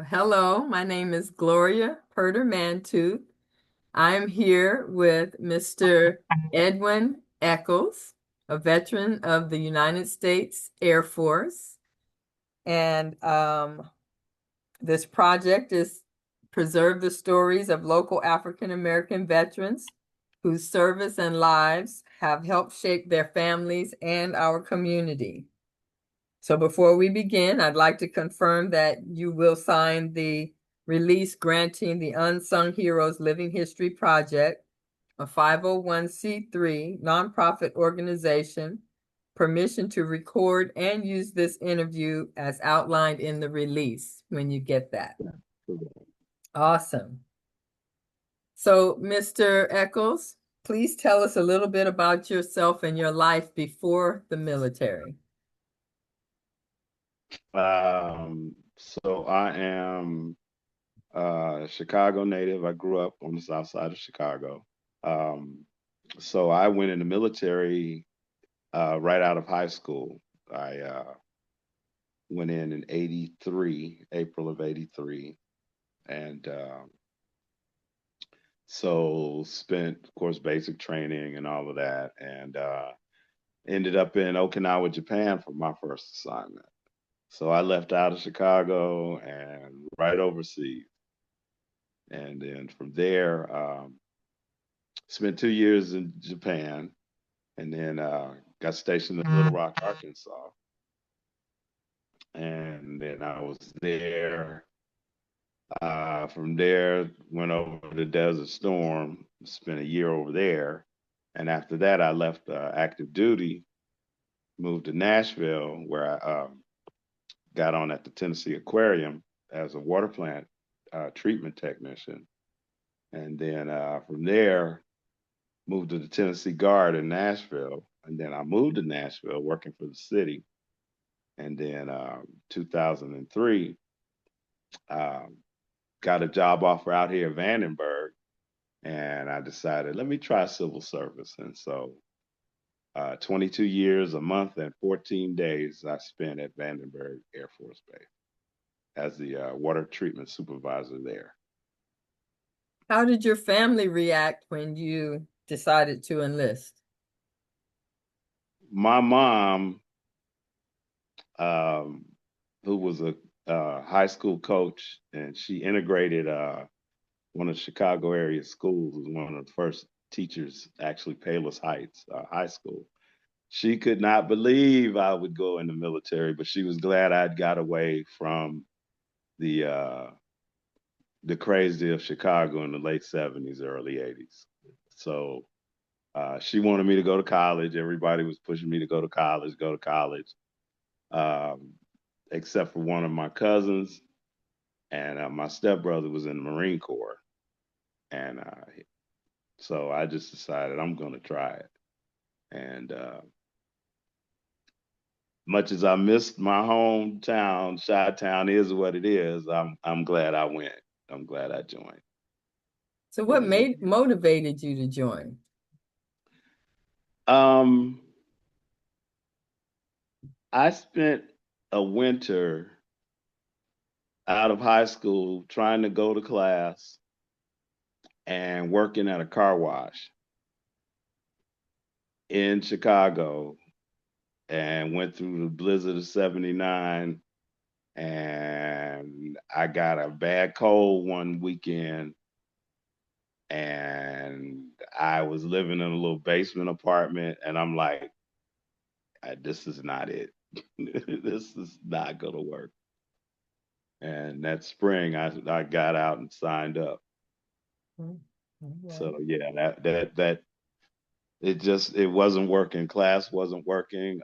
Hello, my name is Gloria Mantooth. I'm here with Mr. Edwin Echols, a veteran of the United States Air Force. And this project is preserve the stories of local African American veterans whose service and lives have helped shape their families and our community. So before we begin, I'd like to confirm that you will sign the release granting the Unsung Heroes Living History Project, a 501c3 nonprofit organization, permission to record and use this interview as outlined in the release when you get that. Awesome. So, Mr. Echols, please tell us a little bit about yourself and your life before the military. So I am a Chicago native. I grew up on the south side of Chicago. Um, so I went in the military right out of high school. I went in '83, April of '83, and so spent, of course, basic training and all of that, and ended up in Okinawa, Japan for my first assignment. So I left out of Chicago and right overseas. And then from there, spent 2 years in Japan, and then got stationed in Little Rock, Arkansas. And then I was there. From there, went over to Desert Storm, spent a year over there. And after that, I left active duty, moved to Nashville, where I got on at the Tennessee Aquarium as a water plant treatment technician. And then from there, moved to the Tennessee Guard in Nashville. And then I moved to Nashville working for the city. And then 2003, um, got a job offer out here in Vandenberg. And I decided, let me try civil service. And so 22 years, a month, and 14 days I spent at Vandenberg Air Force Base as the water treatment supervisor there. How did your family react when you decided to enlist? My mom, um, who was a high school coach, and she integrated one of the Chicago area schools, was one of the first teachers, actually, Palos Heights High School. She could not believe I would go in the military, but she was glad I'd got away from the uh, the crazy of Chicago in the late '70s, early '80s. So she wanted me to go to college. Everybody was pushing me to go to college, go to college, um, except for one of my cousins. And my stepbrother was in the Marine Corps. And so I just decided I'm going to try it. And much as I missed my hometown, Chi-Town is what it is. I'm glad I went. I'm glad I joined. So It what was made motivated you to join? um I spent a winter out of high school trying to go to class and working at a car wash in Chicago, and went through the blizzard of '79, and I got a bad cold one weekend, and I was living in a little basement apartment, and I'm like, this is not it. This is not gonna work. And that spring, I got out and signed up. Mm, yeah. So yeah, that it wasn't working. Class wasn't working.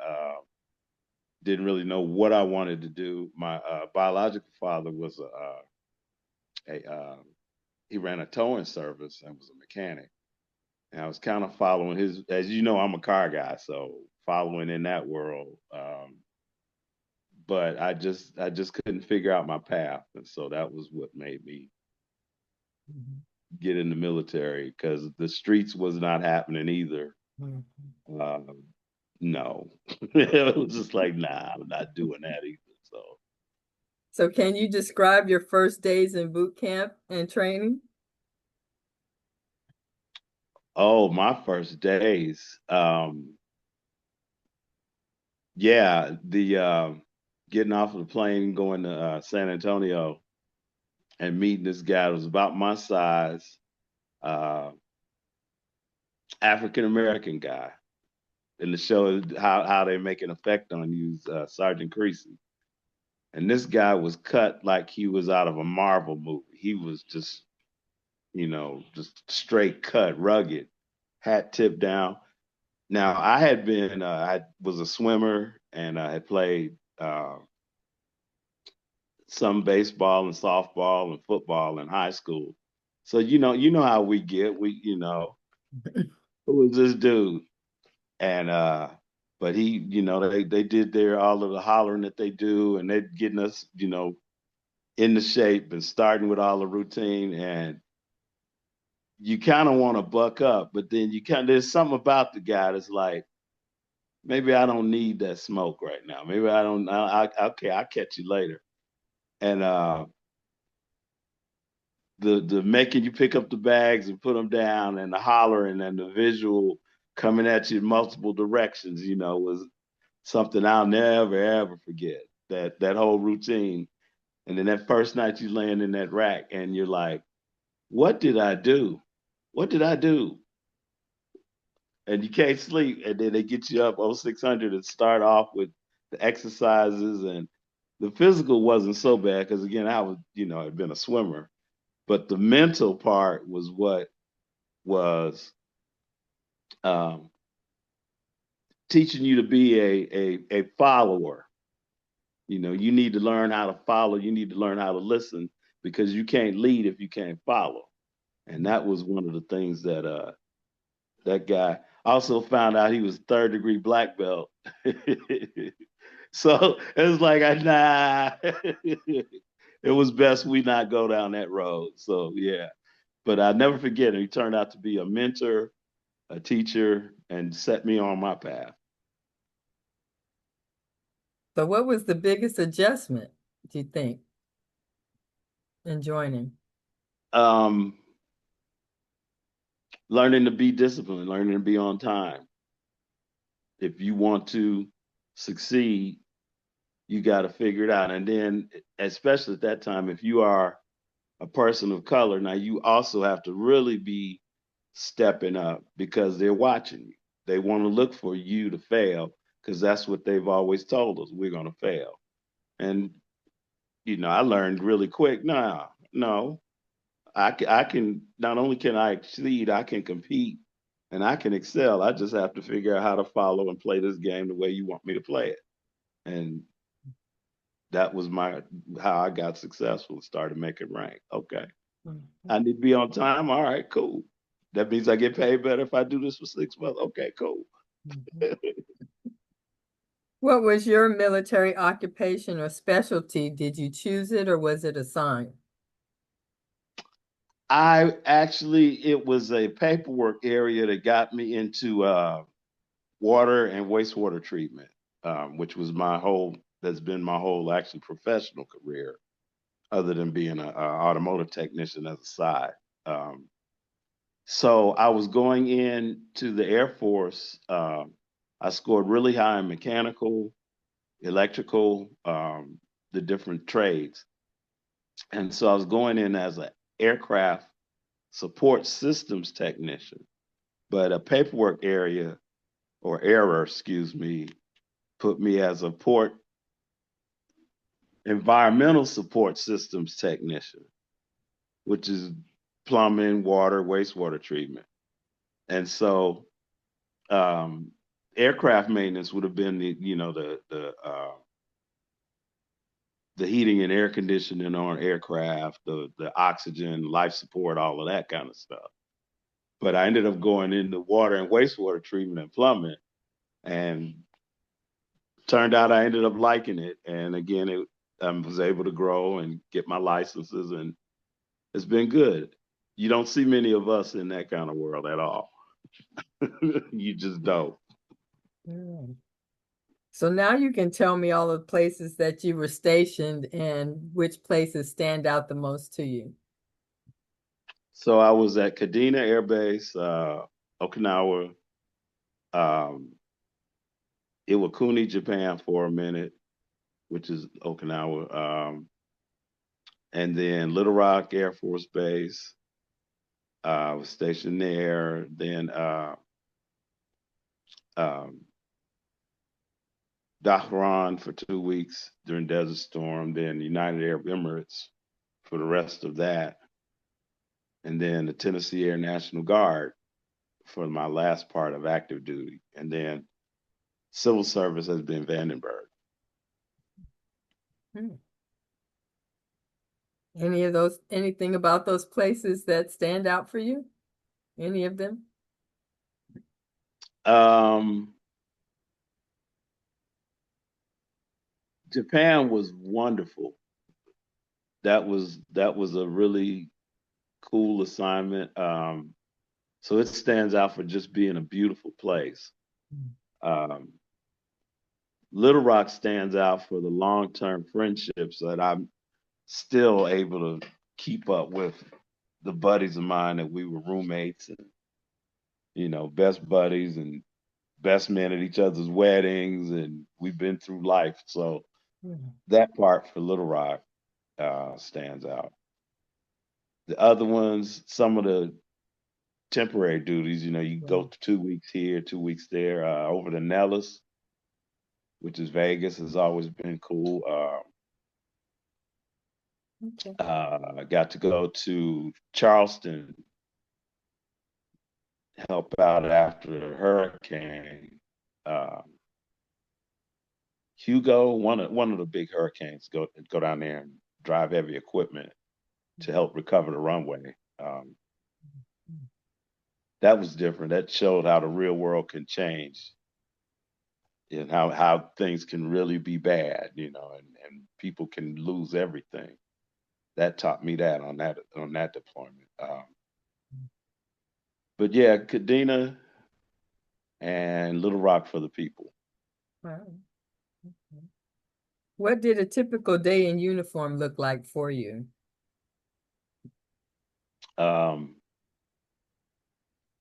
Didn't really know what I wanted to do. My biological father was a he ran a towing service and was a mechanic. And I was kind of following his, as you know, I'm a car guy, so following in that world. But I just couldn't figure out my path, and so that was what made me Mhm. get in the military, because the streets was not happening either. Mhm. No, it was just like, nah, I'm not doing that either. So So can you describe your first days in boot camp and training? Oh, my first days. Yeah, the getting off of the plane, going to San Antonio and meeting this guy that was about my size, uh, African American guy. And the show is how they make an effect on you, Sergeant Creasy. And this guy was cut like he was out of a Marvel movie. He was just, just straight cut, rugged, hat tipped down. Now I was a swimmer and I had played some baseball and softball and football in high school. So you know how we get. Who was this dude? And but they did their all of the hollering that they do, and they're getting us, in the shape and starting with all the routine. And you kind of want to buck up, but then there's something about the guy that's like, maybe I don't need that smoke right now. Maybe I don't. Okay, I'll catch you later. And the making you pick up the bags and put them down, and the hollering and the visual coming at you in multiple directions, was something I'll never ever forget. That whole routine, and then that first night you laying in that rack, and you're like, "What did I do? What did I do?" And you can't sleep, and then they get you up 0600 and start off with the exercises, and the physical wasn't so bad because again I was, had been a swimmer, but the mental part was what was um, teaching you to be a follower. You need to learn how to follow. You need to learn how to listen because you can't lead if you can't follow. And that was one of the things that that guy also found out he was third-degree black belt. So it was like, nah, it was best we not go down that road. So yeah, but I never forget him. He turned out to be a mentor, a teacher, and set me on my path. So what was the biggest adjustment, do you think, in joining? Um, Learning to be disciplined, learning to be on time. If you want to succeed, you got to figure it out. And then, especially at that time, if you are a person of color, now you also have to really be stepping up because they're watching you. They want to look for you to fail because that's what they've always told us. We're going to fail. And, I learned really quick. No, no, I can not only can I exceed, I can compete and I can excel. I just have to figure out how to follow and play this game the way you want me to play it. And that was my how I got successful, started making rank. Okay. Mhm. I need to be on time. All right, cool. That means I get paid better if I do this for 6 months. Okay, cool. Mhm. What was your military occupation or specialty? Did you choose it or was it assigned? It was a paperwork area that got me into water and wastewater treatment, which was that's been my whole actually professional career, other than being an automotive technician as a side. Um, so I was going in to the Air Force. I scored really high in mechanical, electrical, the different trades. And so I was going in as an aircraft support systems technician, but a paperwork area or error, excuse me, put me as a port environmental support systems technician, which is plumbing, water, wastewater treatment. And so aircraft maintenance would have been the heating and air conditioning on aircraft, the oxygen, life support, all of that kind of stuff. But I ended up going into water and wastewater treatment and plumbing, and turned out I ended up liking it. And again, I was able to grow and get my licenses, and it's been good. You don't see many of us in that kind of world at all. You just don't. Yeah. So now you can tell me all the places that you were stationed and which places stand out the most to you. So I was at Kadena Air Base, Okinawa, um, Iwakuni, Japan for a minute, which is Okinawa, and then Little Rock Air Force Base. I was stationed there. Then um, Dahran for 2 weeks during Desert Storm. Then United Arab Emirates for the rest of that, and then the Tennessee Air National Guard for my last part of active duty, and then civil service has been Vandenberg. Hmm. Any of those, anything about those places that stand out for you? Any of them? Um, Japan was wonderful. That was a really cool assignment. So it stands out for just being a beautiful place. Um, Little Rock stands out for the long-term friendships that I'm still able to keep up with the buddies of mine that we were roommates and best buddies and best men at each other's weddings, and we've been through life. So Mhm. that part for Little Rock stands out. The other ones, some of the temporary duties, you go Wow. 2 weeks here, 2 weeks there. Over to Nellis, which is Vegas, has always been cool. Okay. I got to go to Charleston, help out after a hurricane. Uh, Hugo, one of the big hurricanes, go down there and drive heavy equipment to help recover the runway. That was different. That showed how the real world can change and how things can really be bad, and people can lose everything. That taught me that on that deployment. But yeah, Kadena and Little Rock for the people. Wow. Okay. What did a typical day in uniform look like for you? Um,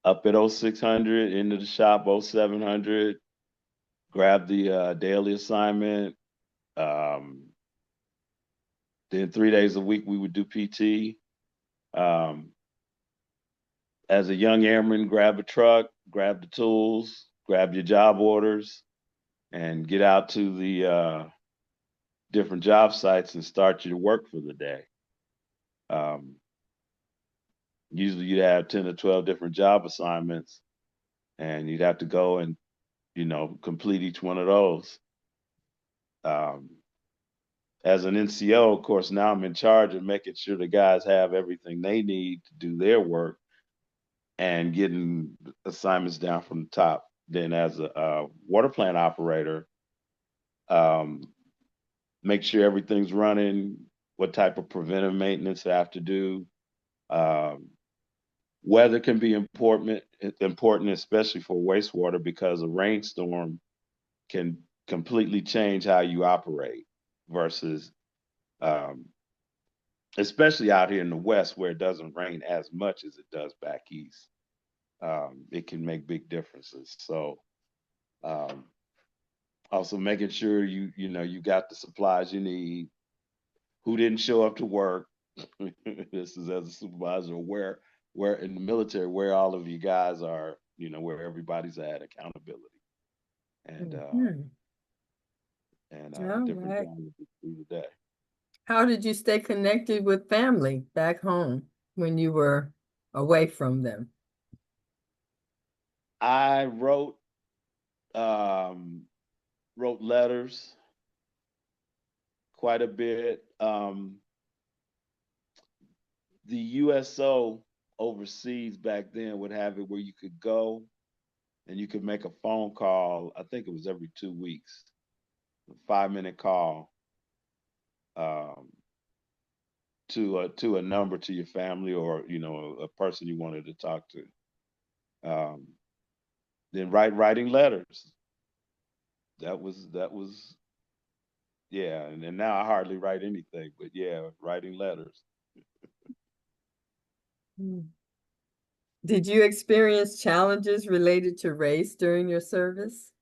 Up at 0600, into the shop 0700, grab the daily assignment. Um, then 3 days a week we would do PT. Um, as a young airman, grab a truck, grab the tools, grab your job orders, and get out to the different job sites and start your work for the day. Um, Usually you'd have 10 or 12 different job assignments, and you'd have to go and, complete each one of those. Um, as an NCO, of course, now I'm in charge of making sure the guys have everything they need to do their work and getting assignments down from the top. Then, as a water plant operator, um, make sure everything's running, what type of preventive maintenance I have to do. Um, Weather can be important, especially for wastewater, because a rainstorm can completely change how you operate versus, um, especially out here in the West where it doesn't rain as much as it does back east. It can make big differences. So, um, also making sure you got the supplies you need. Who didn't show up to work? This is as a supervisor, where in the military, where all of you guys are, where everybody's at, accountability, and Mhm. All different right. challenges through the day. How did you stay connected with family back home when you were away from them? I um, wrote letters quite a bit. The USO overseas back then would have it where you could go and you could make a phone call. I think it was every 2 weeks, a 5 minute call, um, to a number to your family, or a person you wanted to talk to. Then writing letters. that was yeah, and now I hardly write anything, but yeah, writing letters. Mm. Did you experience challenges related to race during your service?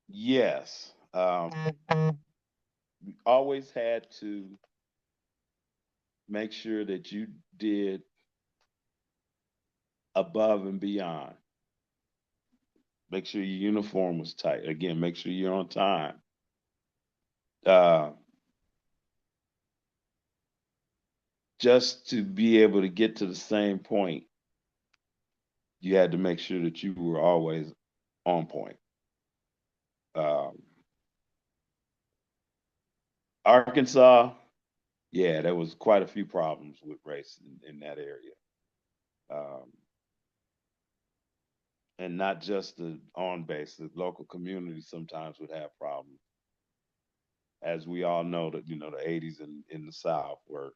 Yes. Always had to make sure that you did above and beyond. Make sure your uniform was tight. Again, make sure you're on time. Uh, just to be able to get to the same point, you had to make sure that you were always on point. Um, Arkansas, yeah, there was quite a few problems with race in that area. Um, and not just the on base, the local community sometimes would have problems. As we all know that, the 80s in the South were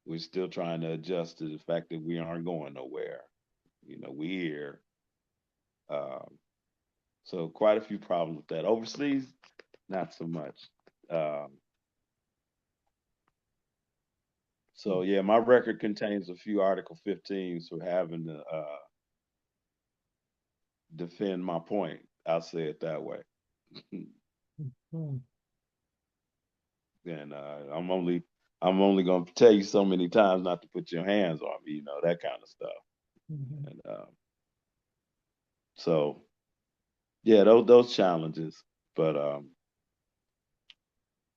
we're still trying to adjust to the fact that we aren't going nowhere. We here. Um, so quite a few problems with that. Overseas, not so much. Um, so yeah, my record contains a few Article 15s for having to defend my point. I'll say it that way. Mm. And I'm only gonna tell you so many times not to put your hands on me, that kind of stuff. Mhm. And so yeah, those challenges. But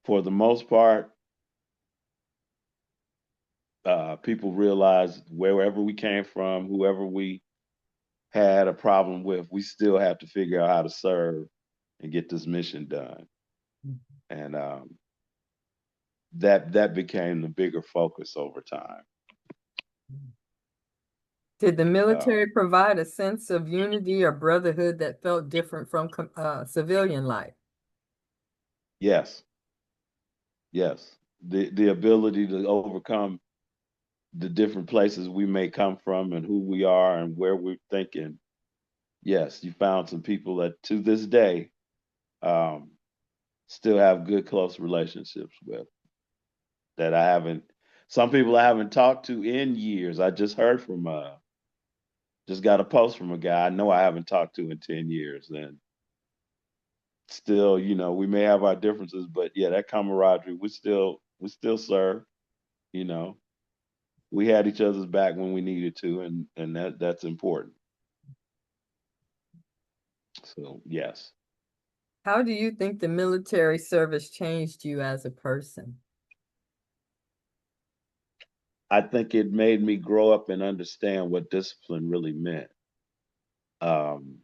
for the most part, people realize wherever we came from, whoever we had a problem with, we still have to figure out how to serve and get this mission done. And that became the bigger focus over time. Did the Um, military provide a sense of unity or brotherhood that felt different from civilian life? yes, yes, the ability to overcome the different places we may come from and who we are and where we're thinking. Yes, you found some people that to this day um, still have good close relationships with that I haven't. Some people I haven't talked to in years. I just heard from just got a post from a guy I know I haven't talked to in 10 years. And still, we may have our differences, but yeah, that camaraderie, we still serve, you know. We had each other's back when we needed to, and that's important. So yes. How do you think the military service changed you as a person? I think it made me grow up and understand what discipline really meant. Um,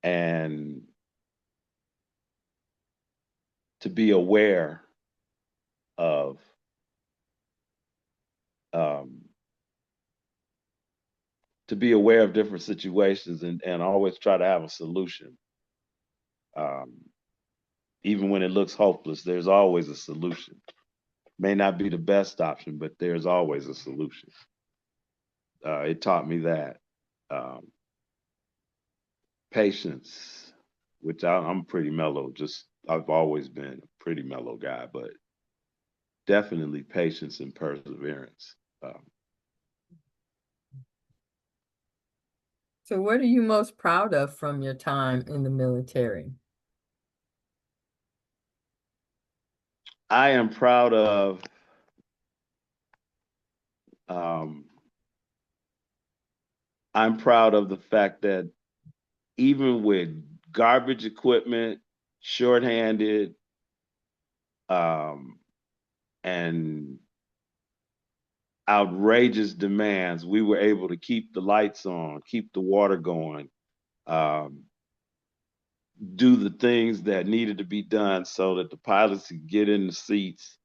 and to be aware of um, different situations and always try to have a solution. Um, even when it looks hopeless, there's always a solution. May not be the best option, but there's always a solution. It taught me that. Um, Patience, which I'm pretty mellow. Just I've always been a pretty mellow guy, but definitely patience and perseverance. So, what are you most proud of from your time in the military? I am proud of um, I'm proud of the fact that even with garbage equipment, shorthanded, um, and outrageous demands, we were able to keep the lights on, keep the water going, um, do the things that needed to be done so that the pilots could get in the seats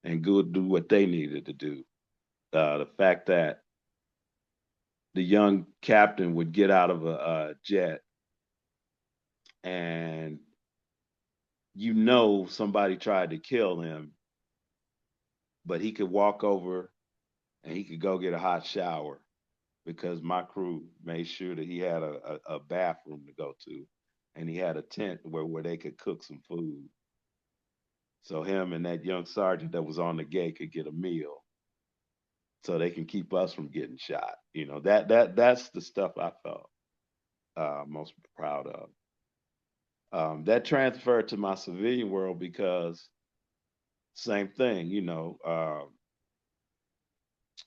and go do what they needed to do. The fact that the young captain would get out of a jet and somebody tried to kill him, but he could walk over and he could go get a hot shower because my crew made sure that he had a bathroom to go to, and he had a tent where they could cook some food. So him and that young sergeant that was on the gate could get a meal, so they can keep us from getting shot. That's the stuff I felt most proud of. That transferred to my civilian world because same thing,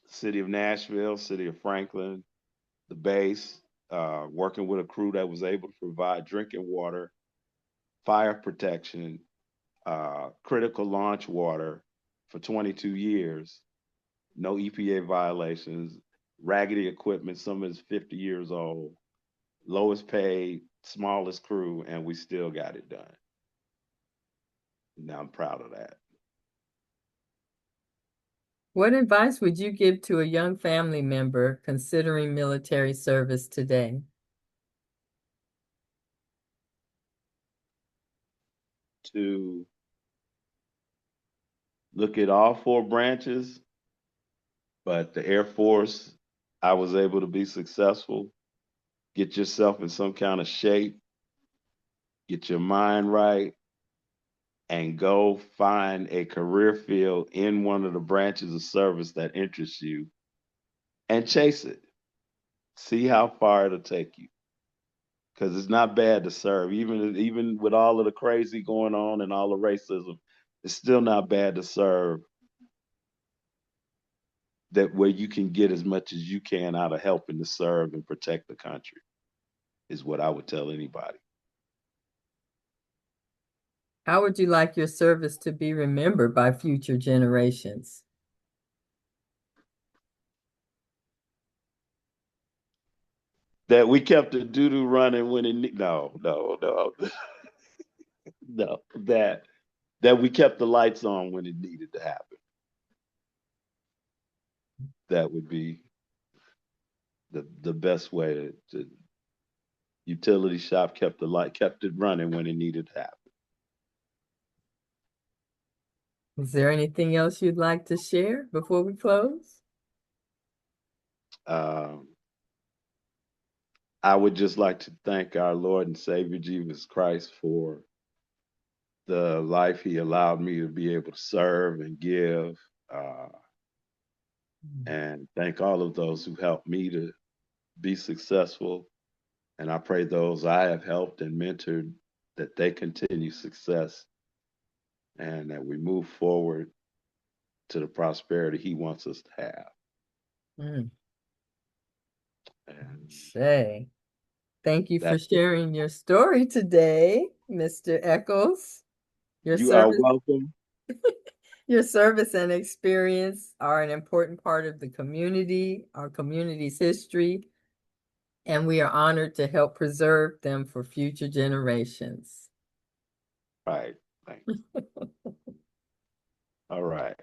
city of Nashville, city of Franklin, the base, working with a crew that was able to provide drinking water, fire protection, critical launch water for 22 years, no EPA violations, raggedy equipment, some is 50 years old, lowest paid, smallest crew, and we still got it done. Now I'm proud of that. What advice would you give to a young family member considering military service today? To look at all four branches, but the Air Force, I was able to be successful. Get yourself in some kind of shape, get your mind right, and go find a career field in one of the branches of service that interests you and chase it. See how far it'll take you. Because it's not bad to serve, even with all of the crazy going on and all the racism. It's still not bad to serve. That where you can get as much as you can out of helping to serve and protect the country is what I would tell anybody. How would you like your service to be remembered by future generations? That we kept the doo doo running when it no no that we kept the lights on when it needed to happen. That would be the best way to utility shop kept it running when it needed to happen. Is there anything else you'd like to share before we close? Um, I would just like to thank our Lord and Savior Jesus Christ for the life He allowed me to be able to serve and give, uh, and thank all of those who helped me to be successful. And I pray those I have helped and mentored that they continue success and that we move forward to the prosperity He wants us to have. Mm, And Shay, thank you for that's it. sharing your story today, Mr. Echols. Your You are service, welcome. your service and experience are an important part of the community, our community's history, and we are honored to help preserve them for future generations. Right. Thanks. All right.